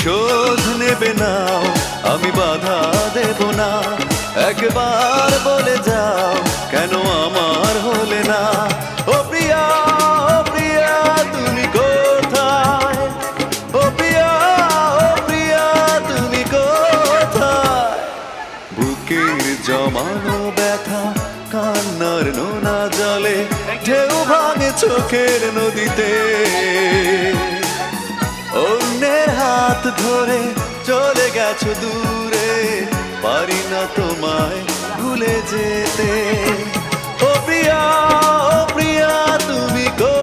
প্রতিশোধ নেবে নাও, আমি বাধা দেব না। একবার বলে যাও, কেন আমার হলে না? ও প্রিয়া, ও প্রিয়া তুমি কোথায়? ও প্রিয়া, ও প্রিয়া তুমি কোথায়? বুকের জমানো ব্যথা কান্নার নোনা জলে ঢেউ ভাঙে চোখের নদীতে। অন্যের হাত ধরে চলে গেছো দূরে, পারি না তোমায় ভুলে যেতে। ও প্রিয়া, ও প্রিয়া তুমি